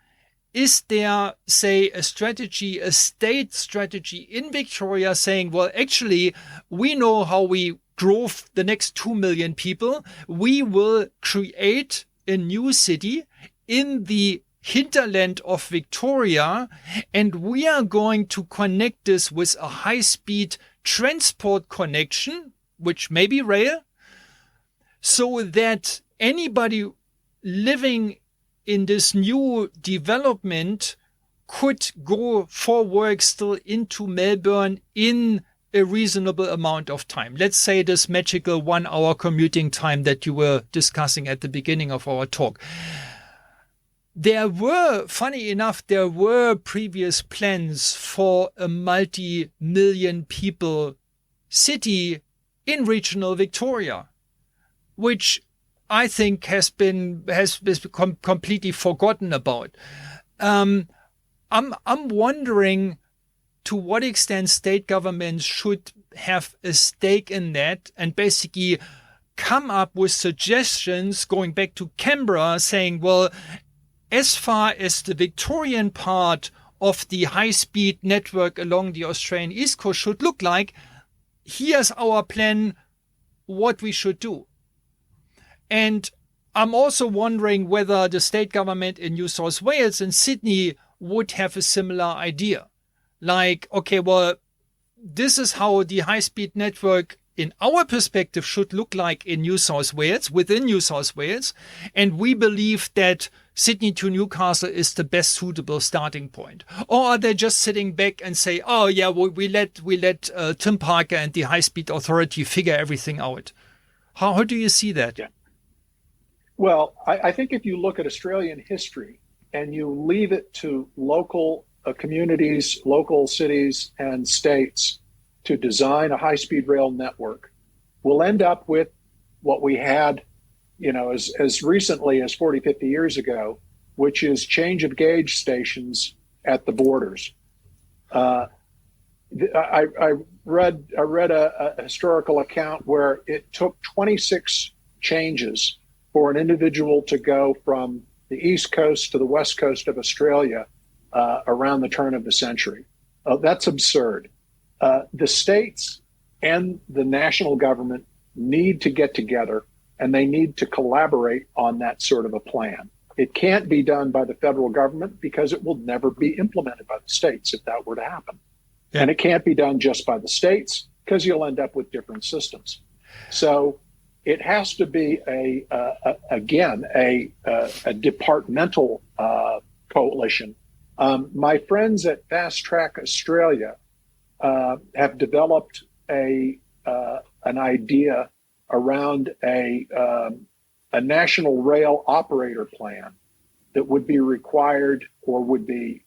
is there, say, a state strategy in Victoria saying, well, actually, we know how we grow the next 2 million people. We will create a new city in the hinterland of Victoria, and we are going to connect this with a high-speed transport connection, which may be rail, so that anybody living in this new development could go for work still into Melbourne in a reasonable amount of time. Let's say this magical 1 hour commuting time that you were discussing at the beginning of our talk. Funny enough, there were previous plans for a multi-million people city in regional Victoria, which I think has become completely forgotten about. I'm wondering to what extent state governments should have a stake in that and basically come up with suggestions going back to Canberra saying, well, as far as the Victorian part of the high-speed network along the Australian East Coast should look like, here's our plan, what we should do. And I'm also wondering whether the state government in New South Wales and Sydney would have a similar idea. Like, okay, well, this is how the high-speed network in our perspective should look like in New South Wales, within New South Wales. And we believe that Sydney to Newcastle is the best suitable starting point. Or are they just sitting back and say, oh yeah, well, we let Tim Parker and the high-speed authority figure everything out? How do you see that? Yeah. Well, I think if you look at Australian history and you leave it to local communities, local cities and states to design a high-speed rail network, we'll end up with what we had, as recently as 40, 50 years ago, which is change of gauge stations at the borders. I read a historical account where it took 26 changes for an individual to go from the East Coast to the West Coast of Australia around the turn of the century. That's absurd. The states and the national government need to get together and they need to collaborate on that sort of a plan. It can't be done by the federal government because it will never be implemented by the states if that were to happen. Yeah. And it can't be done just by the states because you'll end up with different systems. So it has to be a departmental coalition. My friends at Fast Track Australia have developed an idea around a national rail operator plan that would be required or would be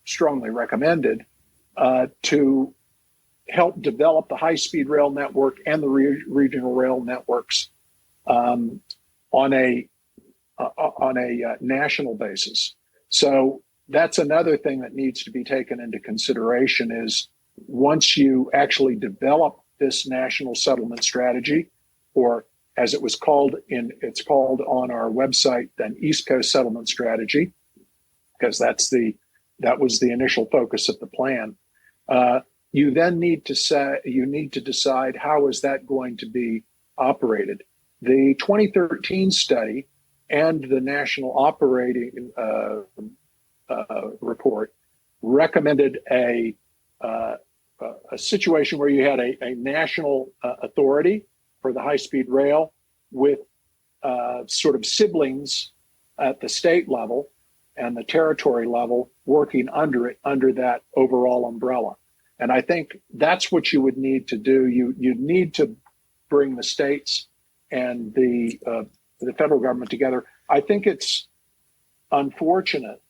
strongly recommended to help develop the high-speed rail network and the regional rail networks on a national basis. So that's another thing that needs to be taken into consideration is once you actually develop this national settlement strategy, or as it's called on our website, an East Coast settlement strategy, because that was the initial focus of the plan. You then need to decide how is that going to be operated. The 2013 study and the national operating report recommended a situation where you had a national authority for the high-speed rail with sort of siblings at the state level and the territory level working under that overall umbrella. And I think that's what you would need to do. You need to bring the states and the federal government together. I think it's unfortunate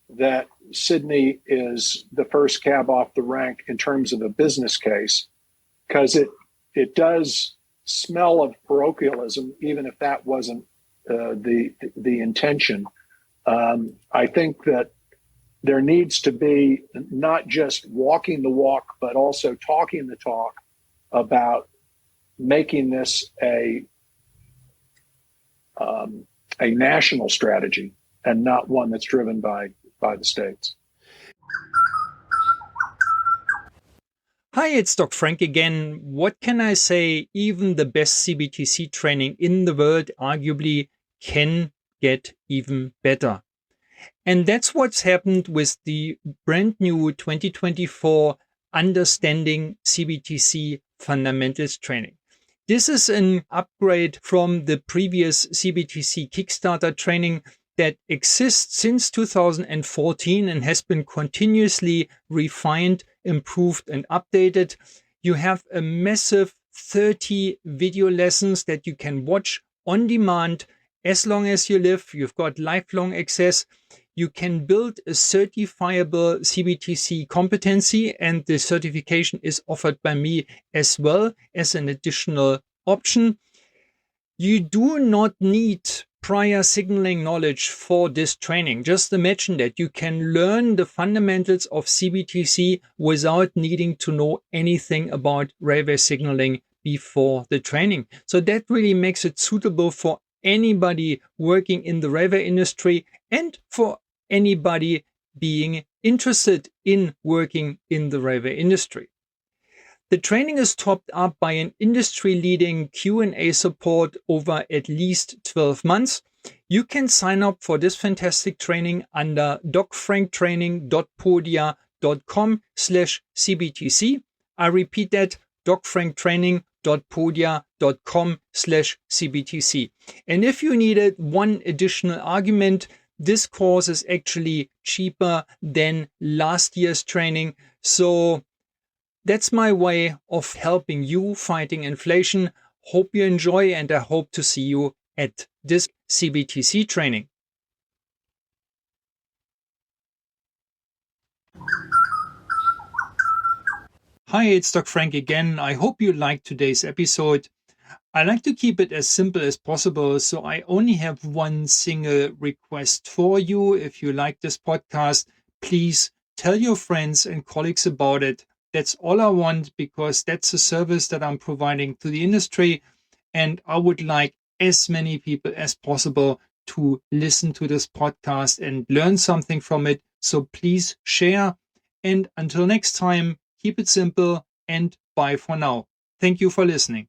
that Sydney is the first cab off the rank in terms of a business case, because it does smell of parochialism, even if that wasn't the intention. I think that there needs to be not just walking the walk, but also talking the talk about making this a national strategy and not one that's driven by the states. Hi, it's Doc Frank again. What can I say? Even the best CBTC training in the world arguably can get even better. And that's what's happened with the brand new 2024 Understanding CBTC Fundamentals training. This is an upgrade from the previous CBTC Kickstarter training that exists since 2014 and has been continuously refined, improved, and updated. You have a massive 30 video lessons that you can watch on demand as long as you live. You've got lifelong access. You can build a certifiable CBTC competency, and the certification is offered by me as well as an additional option. You do not need prior signaling knowledge for this training. Just imagine that you can learn the fundamentals of CBTC without needing to know anything about railway signaling before the training. So that really makes it suitable for anybody working in the railway industry and for anybody being interested in working in the railway industry. The training is topped up by an industry-leading Q&A support over at least 12 months. You can sign up for this fantastic training under docfranktraining.podia.com/cbtc. I repeat that, docfranktraining.podia.com/cbtc. And if you needed one additional argument, this course is actually cheaper than last year's training. So that's my way of helping you fighting inflation. Hope you enjoy, and I hope to see you at this CBTC training. Hi, it's Dr. Frank again. I hope you liked today's episode. I like to keep it as simple as possible, so I only have one single request for you. If you like this podcast, please tell your friends and colleagues about it. That's all I want, because that's a service that I'm providing to the industry, and I would like as many people as possible to listen to this podcast and learn something from it. So please share. And until next time, keep it simple and bye for now. Thank you for listening.